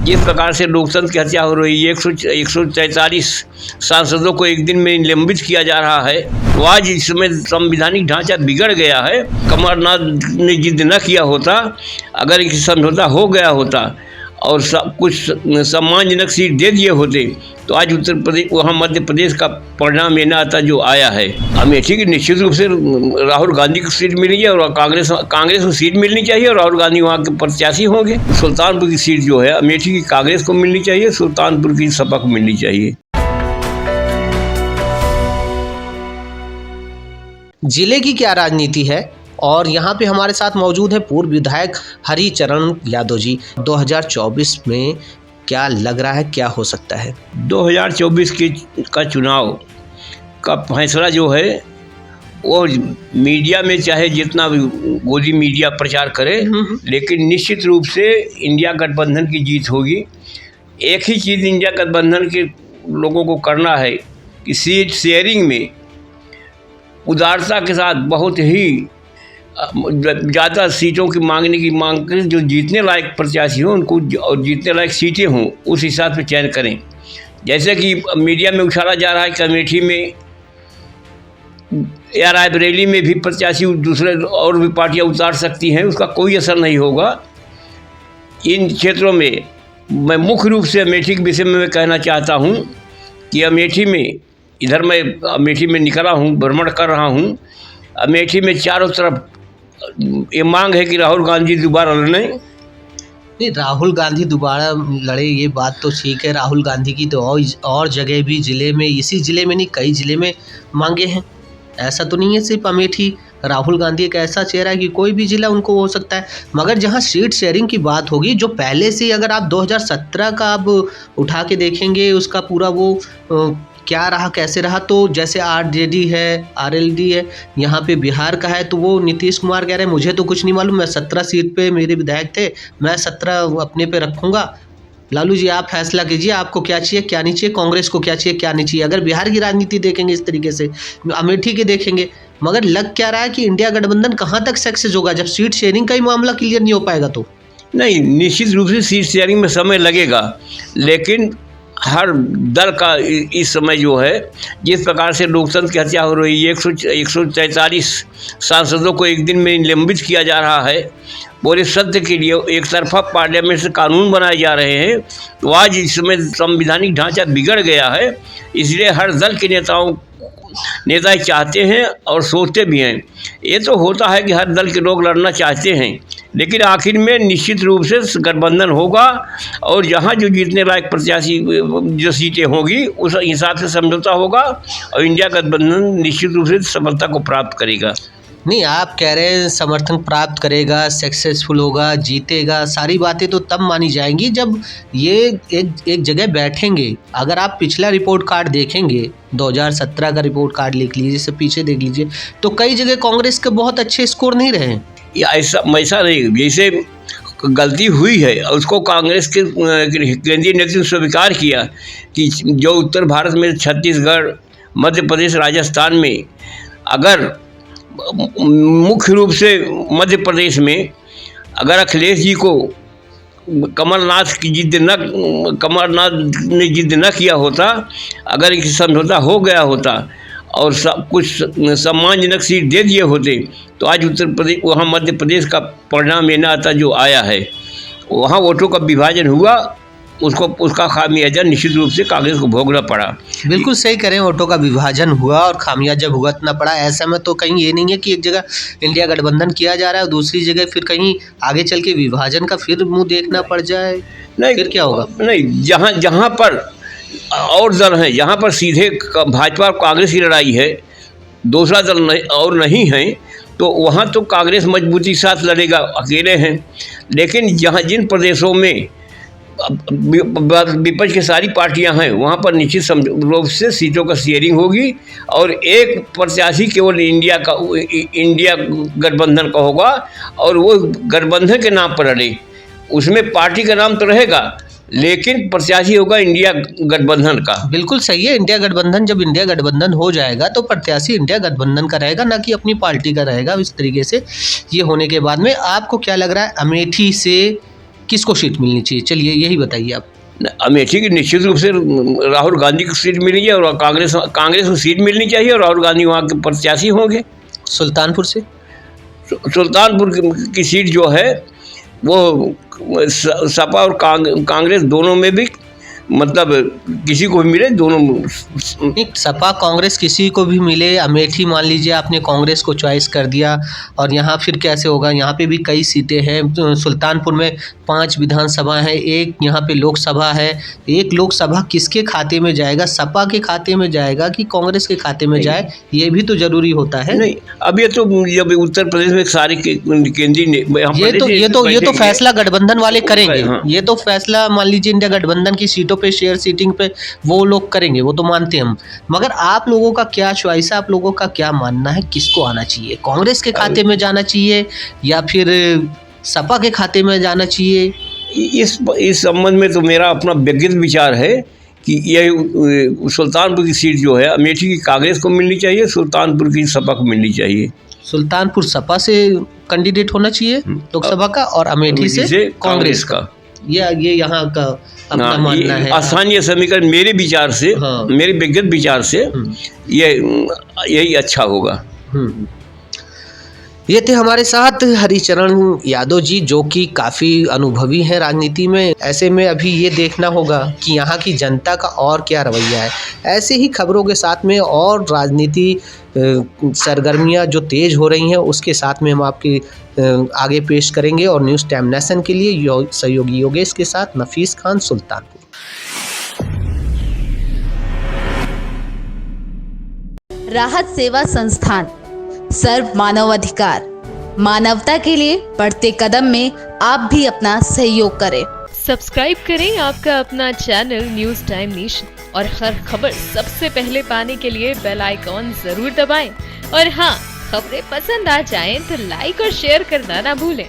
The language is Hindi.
जिस प्रकार से लोकतंत्र की हत्या हो रही है, 143 सांसदों को एक दिन में निलंबित किया जा रहा है, तो आज इस समय संवैधानिक ढांचा बिगड़ गया है। कमलनाथ ने जिद न किया होता, अगर एक समझौता हो गया होता और कुछ सम्मानजनक सीट दे दिए होते, तो आज उत्तर प्रदेश वहाँ मध्य प्रदेश का परिणाम ये ना आता जो आया है। अमेठी की निश्चित रूप से राहुल गांधी को सीट मिली है और कांग्रेस को सीट मिलनी चाहिए और राहुल गांधी वहाँ के प्रत्याशी होंगे। सुल्तानपुर की सीट जो है अमेठी की कांग्रेस को मिलनी चाहिए, सुल्तानपुर की सपा को मिलनी चाहिए। जिले की क्या राजनीति है, और यहाँ पे हमारे साथ मौजूद है पूर्व विधायक हरिचरण यादव जी। 2024 में क्या लग रहा है, क्या हो सकता है? 2024 का चुनाव का फैसला जो है वो मीडिया में चाहे जितना भी गोदी मीडिया प्रचार करे, लेकिन निश्चित रूप से इंडिया गठबंधन की जीत होगी। एक ही चीज़ इंडिया गठबंधन के लोगों को करना है कि सीट शेयरिंग में उदारता के साथ बहुत ही ज़्यादा सीटों की मांगने की मांग करें। जो जीतने लायक प्रत्याशी हों उनको और जीतने लायक सीटें हों उस हिसाब से चयन करें। जैसे कि मीडिया में उछाला जा रहा है कि अमेठी में या रायबरेली में भी प्रत्याशी दूसरे और भी पार्टियां उतार सकती हैं, उसका कोई असर नहीं होगा। इन क्षेत्रों में मैं मुख्य रूप से अमेठी के विषय में मैं कहना चाहता हूं कि अमेठी में इधर मैं अमेठी में निकला हूं, भ्रमण कर रहा हूं। अमेठी में चारों तरफ ये मांग है कि राहुल गांधी दोबारा लड़ें। नहीं, राहुल गांधी दोबारा लड़े ये बात तो ठीक है। राहुल गांधी की तो और जगह भी जिले में, इसी जिले में नहीं कई जिले में मांगे हैं। ऐसा तो नहीं है सिर्फ अमेठी। राहुल गांधी एक ऐसा चेहरा है कि कोई भी जिला उनको हो सकता है। मगर जहां सीट शेयरिंग की बात होगी, जो पहले से अगर आप 2017 का आप उठा के देखेंगे उसका पूरा वो क्या रहा, कैसे रहा, तो जैसे आरजेडी है, आरएलडी है, यहाँ पे बिहार का है, तो वो नीतीश कुमार कह रहे हैं मुझे तो कुछ नहीं मालूम, मैं 17 सीट पे मेरे विधायक थे, मैं 17 अपने पे रखूँगा। लालू जी आप फैसला कीजिए, आपको क्या चाहिए क्या नहीं चाहिए, कांग्रेस को क्या चाहिए क्या नहीं चाहिए। अगर बिहार की राजनीति देखेंगे इस तरीके से, अमेठी के देखेंगे, मगर लग क्या रहा है कि इंडिया गठबंधन कहाँ तक सक्सेस होगा जब सीट शेयरिंग का ही मामला क्लियर नहीं हो पाएगा तो? नहीं, निश्चित रूप से सीट शेयरिंग में समय लगेगा, लेकिन हर दल का इस समय जो है जिस प्रकार से लोकतंत्र की हत्या हो रही है, 143 सांसदों को एक दिन में निलंबित किया जा रहा है, पूरे सत्य के लिए एक तरफा पार्लियामेंट से कानून बनाए जा रहे हैं, तो आज इस समय संवैधानिक ढांचा बिगड़ गया है। इसलिए हर दल के नेता चाहते हैं और सोचते भी हैं। ये तो होता है कि हर दल के लोग लड़ना चाहते हैं, लेकिन आखिर में निश्चित रूप से गठबंधन होगा और जहाँ जो जीतने लायक प्रत्याशी जो सीटें होगी उस हिसाब से समझौता होगा और इंडिया गठबंधन निश्चित रूप से सफलता को प्राप्त करेगा। नहीं, आप कह रहे हैं समर्थन प्राप्त करेगा, सक्सेसफुल होगा, जीतेगा, सारी बातें तो तब मानी जाएंगी जब ये एक जगह बैठेंगे। अगर आप पिछला रिपोर्ट कार्ड देखेंगे, 2017 का रिपोर्ट कार्ड लिख लीजिए, से पीछे देख लीजिए, तो कई जगह कांग्रेस के बहुत अच्छे स्कोर नहीं रहे। ऐसा नहीं, जैसे गलती हुई है उसको कांग्रेस के केंद्रीय नेतृत्व ने स्वीकार किया कि जो उत्तर भारत में छत्तीसगढ़, मध्य प्रदेश, राजस्थान में अगर मुख्य रूप से मध्य प्रदेश में अगर अखिलेश जी को कमलनाथ ने जिद न किया होता, अगर एक समझौता हो गया होता और कुछ सम्मानजनक सीट दे दिए होते, तो आज उत्तर प्रदेश वहाँ मध्य प्रदेश का परिणाम ये ना आता जो आया है। वहाँ वोटों का विभाजन हुआ, उसका खामियाजा निश्चित रूप से कांग्रेस को भोगना पड़ा। बिल्कुल सही करें, वोटों का विभाजन हुआ और खामियाजा भुगतना पड़ा। ऐसा में तो कहीं ये नहीं है कि एक जगह इंडिया गठबंधन किया जा रहा है और दूसरी जगह फिर कहीं आगे चल के विभाजन का फिर मुंह देखना पड़ जाए। नहीं, फिर क्या होगा? नहीं, जहाँ पर और दल हैं, जहाँ पर सीधे भाजपा और कांग्रेस की लड़ाई है, दूसरा दल नहीं है, तो वहाँ तो कांग्रेस मजबूती के साथ लड़ेगा, अकेले हैं। लेकिन जिन प्रदेशों में विपक्ष की सारी पार्टियां हैं, वहाँ पर निश्चित रूप से सीटों का शेयरिंग होगी और एक प्रत्याशी केवल इंडिया गठबंधन का होगा और वो गठबंधन के नाम पर लड़े। उसमें पार्टी का नाम तो रहेगा, लेकिन प्रत्याशी होगा इंडिया गठबंधन का। बिल्कुल सही है, इंडिया गठबंधन, जब इंडिया गठबंधन हो जाएगा तो प्रत्याशी इंडिया गठबंधन का रहेगा, ना कि अपनी पार्टी का रहेगा। इस तरीके से ये होने के बाद में आपको क्या लग रहा है, अमेठी से किसको सीट मिलनी चाहिए, चलिए यही बताइए आप। अमेठी की निश्चित रूप से राहुल गांधी को सीट मिलेगी और कांग्रेस को सीट मिलनी चाहिए और राहुल गांधी वहाँ के प्रत्याशी होंगे। सुल्तानपुर से? सुल्तानपुर की सीट जो है वो सपा और कांग्रेस दोनों में भी, मतलब किसी को भी मिले, दोनों। सपा कांग्रेस किसी को भी मिले, अमेठी मान लीजिए आपने कांग्रेस को चॉइस कर दिया, और यहाँ फिर कैसे होगा? यहाँ पे भी कई सीटें हैं, सुल्तानपुर में 5 विधानसभा हैं, एक यहाँ पे लोकसभा है। एक लोकसभा किसके खाते में जाएगा, सपा के खाते में जाएगा कि कांग्रेस के खाते में जाए, ये भी तो जरूरी होता है। नहीं, अब ये तो जब उत्तर प्रदेश में सारे केंद्रीय ये तो फैसला गठबंधन वाले करेंगे। हाँ। ये तो फैसला मान लीजिए इंडिया गठबंधन की सीटों पे, शेयर सीटिंग पे वो लोग करेंगे, वो तो मानते हैं हम। मगर आप लोगों का क्या चॉइस है, आप लोगों का क्या मानना है, किसको आना चाहिए? कांग्रेस के खाते में जाना चाहिए या फिर सपा के खाते में जाना चाहिए? इस संबंध में तो मेरा अपना व्यक्तिगत विचार है कि यह सुल्तानपुर की सीट जो है अमेठी की कांग्रेस को मिलनी चाहिए, सुल्तानपुर की सपा को मिलनी चाहिए। सुल्तानपुर सपा से कैंडिडेट होना चाहिए लोकसभा का, और अमेठी से कांग्रेस का। ये यहाँ का अपना मानना है। आसान ये समीकरण मेरे विचार से, हाँ। मेरे व्यक्तिगत विचार से यही अच्छा होगा। ये थे हमारे साथ हरिचरण यादव जी, जो कि काफ़ी अनुभवी हैं राजनीति में। ऐसे में अभी ये देखना होगा कि यहाँ की जनता का और क्या रवैया है। ऐसे ही खबरों के साथ में और राजनीति सरगर्मियाँ जो तेज़ हो रही हैं उसके साथ में हम आपके आगे पेश करेंगे। और न्यूज़ टाइम नेशन के लिए सहयोगी योगेश के साथ नफीस खान, सुल्तानपुर। राहत सेवा संस्थान, सर्व मानवाधिकार, मानवता के लिए बढ़ते कदम में आप भी अपना सहयोग करें। सब्सक्राइब करें आपका अपना चैनल न्यूज़ टाइम नेशन, और हर खबर सबसे पहले पाने के लिए बेल आइकॉन जरूर दबाएं। और हाँ, खबरें पसंद आ जाएं तो लाइक और शेयर करना ना भूलें।